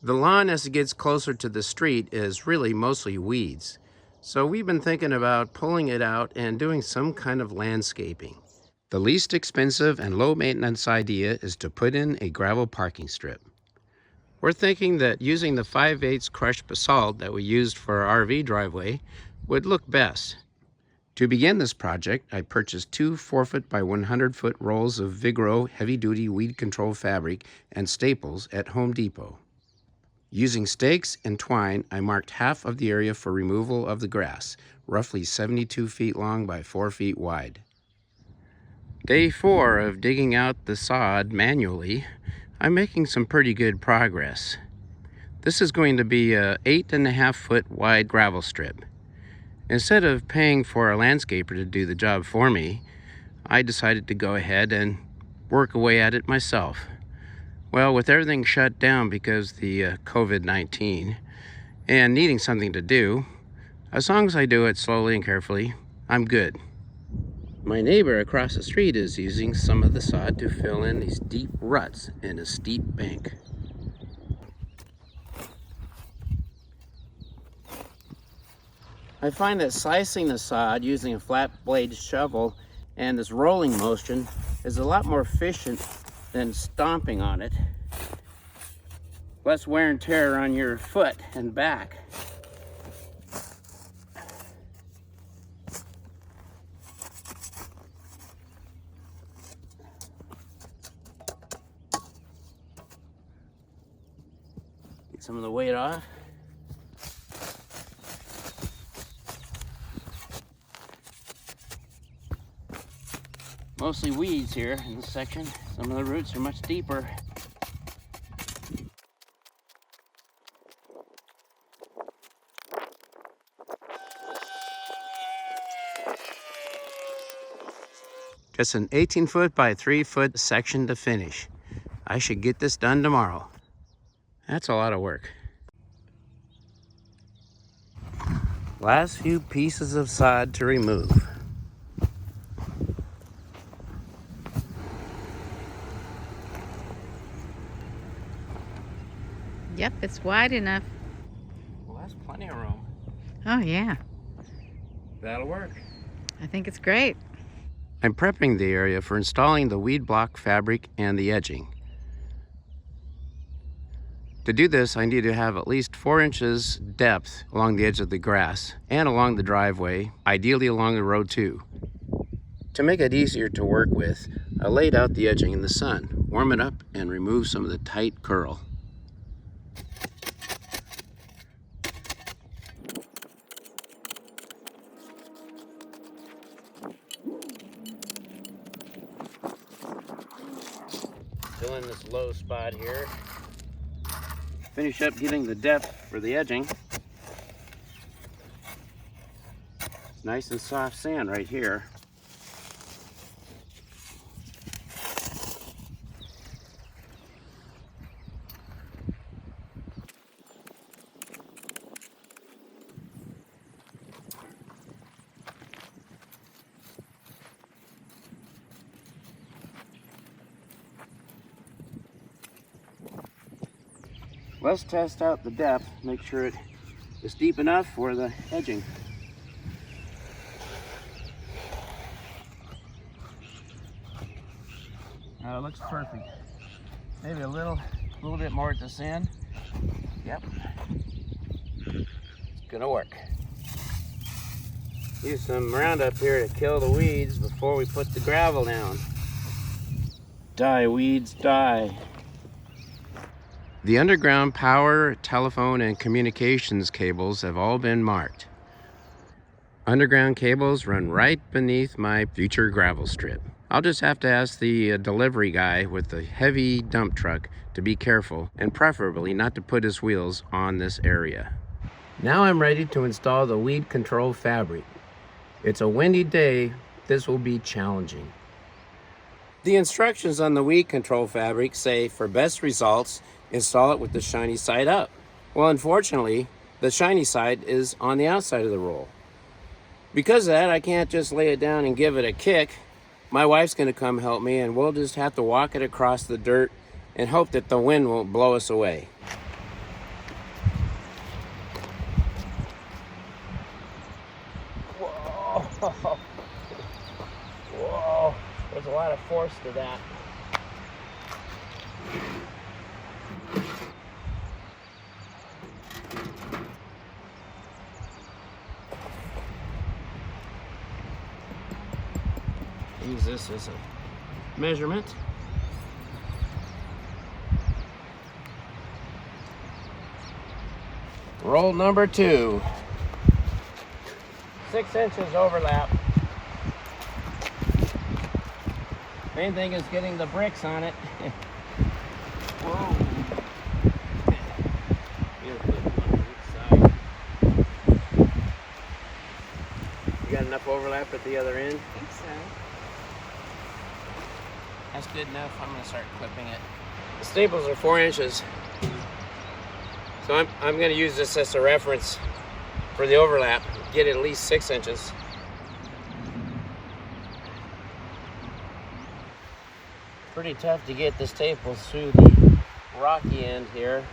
The lawn as it gets closer to the street is really mostly weeds. So we've been thinking about pulling it out and doing some kind of landscaping. The least expensive and low maintenance idea is to put in a gravel parking strip. We're thinking that using the 5/8 crushed basalt that we used for our RV driveway would look best. To begin this project, I purchased 2 4-foot by 100-foot rolls of Vigoro heavy-duty weed control fabric and staples at Home Depot. Using stakes and twine, I marked half of the area for removal of the grass, roughly 72 feet long by 4 feet wide. Day 4 of digging out the sod manually, I'm making some pretty good progress. This is going to be a 8.5-foot wide gravel strip. Instead of paying for a landscaper to do the job for me, I decided to go ahead and work away at it myself. Well, with everything shut down because of the COVID-19 and needing something to do, as long as I do it slowly and carefully, I'm good. My neighbor across the street is using some of the sod to fill in these deep ruts in a steep bank. I find that slicing the sod using a flat blade shovel and this rolling motion is a lot more efficient than stomping on it. Less wear and tear on your foot and back. Get some of the weight off. Mostly weeds here in this section. Some of the roots are much deeper. Just an 18-foot by 3-foot section to finish. I should get this done tomorrow. That's a lot of work. Last few pieces of sod to remove. Yep, it's wide enough. Well, that's plenty of room. Oh yeah, That'll work. I think it's great. I'm prepping the area for installing the weed block fabric and the edging. To do this, I need to have at least 4 inches depth along the edge of the grass and along the driveway, ideally along the road too. To make it easier to work with, I laid out the edging in the sun, warm it up, and remove some of the tight curl. Fill in this low spot here. Finish up getting the depth for the edging. It's nice and soft sand right here. Let's test out the depth, make sure it is deep enough for the edging. It looks perfect. Maybe a little bit more at this end. Yep. It's gonna work. Use some Roundup here to kill the weeds before we put the gravel down. Die, weeds, die. The underground power, telephone, and communications cables have all been marked. Underground cables run right beneath my future gravel strip. I'll just have to ask the delivery guy with the heavy dump truck to be careful and preferably not to put his wheels on this area. Now I'm ready to install the weed control fabric. It's a windy day. This will be challenging. The instructions on the weed control fabric say for best results, install it with the shiny side up. Well, unfortunately, the shiny side is on the outside of the roll. Because of that, I can't just lay it down and give it a kick. My wife's gonna come help me, and we'll just have to walk it across the dirt and hope that the wind won't blow us away. Whoa, there's a lot of force to that. Use this as a measurement. Roll number 2. 6 inches overlap. Main thing is getting the bricks on it. Whoa. You got enough overlap at the other end? I think so. That's good enough. I'm going to start clipping it. The staples are 4 inches. So I'm going to use this as a reference for the overlap. Get at least 6 inches. Pretty tough to get the staples through the rocky end here.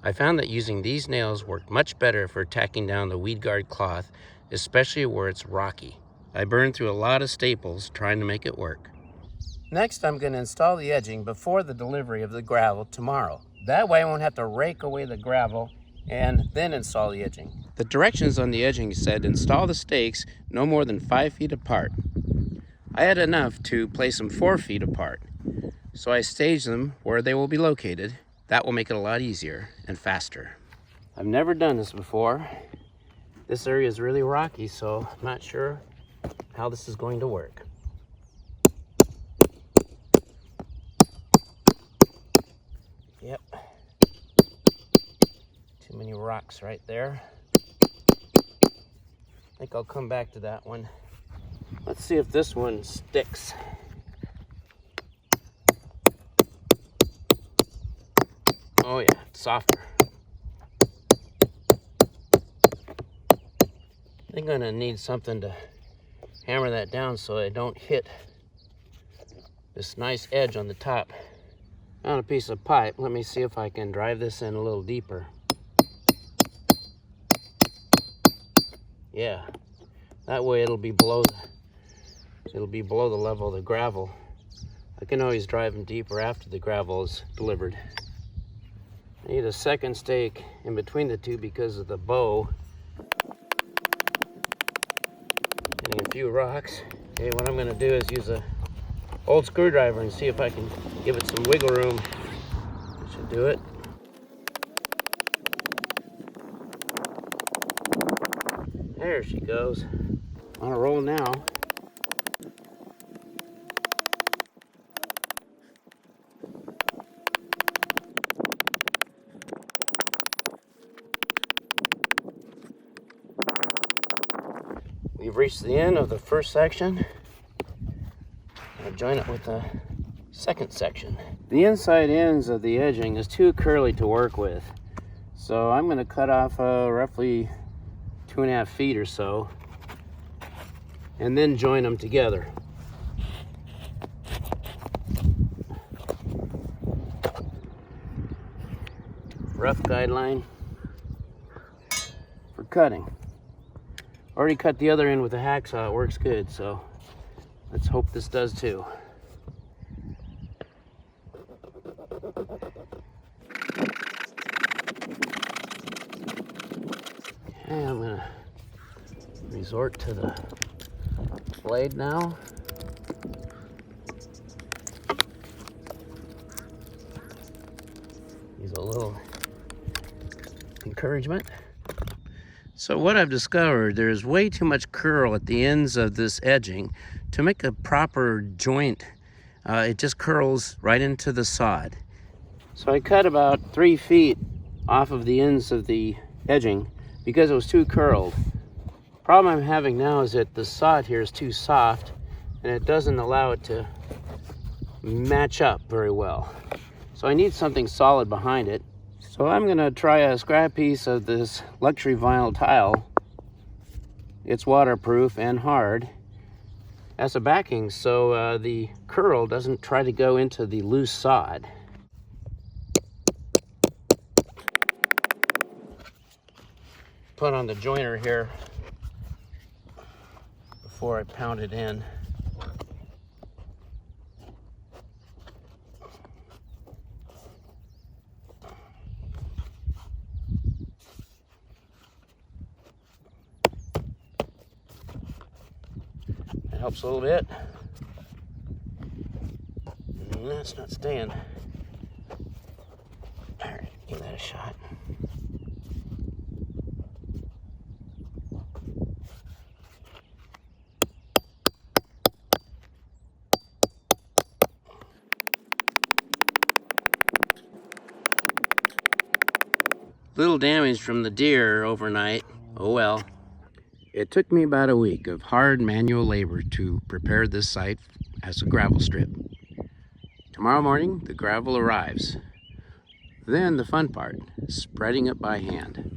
I found that using these nails worked much better for tacking down the weed guard cloth, especially where it's rocky. I burned through a lot of staples trying to make it work. Next, I'm going to install the edging before the delivery of the gravel tomorrow. That way I won't have to rake away the gravel and then install the edging. The directions on the edging said install the stakes no more than 5 feet apart. I had enough to place them 4 feet apart, so I staged them where they will be located. That will make it a lot easier and faster. I've never done this before. This area is really rocky, so I'm not sure how this is going to work. Yep. Too many rocks right there. I think I'll come back to that one. Let's see if this one sticks. Oh yeah, it's softer. I'm gonna need something to hammer that down so I don't hit this nice edge on the top. Found a piece of pipe. Let me see if I can drive this in a little deeper. Yeah, that way it'll be below the level of the gravel. I can always drive them deeper after the gravel is delivered. I need a second stake in between the two because of the bow. Getting a few rocks. Okay, what I'm gonna do is use a old screwdriver and see if I can give it some wiggle room. That should do it. There she goes. On a roll now. We've reached the end of the first section. I'll join it with the second section. The inside ends of the edging is too curly to work with, so I'm going to cut off roughly 2.5 feet or so and then join them together. Rough guideline for cutting. Already cut the other end with a hacksaw. It works good, so let's hope this does too. Okay, I'm gonna resort to the blade now. Use a little encouragement. So what I've discovered, there's way too much curl at the ends of this edging to make a proper joint. It just curls right into the sod. So I cut about 3 feet off of the ends of the edging because it was too curled. Problem I'm having now is that the sod here is too soft and it doesn't allow it to match up very well. So I need something solid behind it. So I'm gonna try a scrap piece of this luxury vinyl tile. It's waterproof and hard as a backing, so the curl doesn't try to go into the loose sod. Put on the joiner here before I pound it in. That helps a little bit. That's not staying. All right, give that a shot. Little damage from the deer overnight. Oh well. It took me about a week of hard manual labor to prepare this site as a gravel strip. Tomorrow morning, the gravel arrives. Then the fun part, spreading it by hand.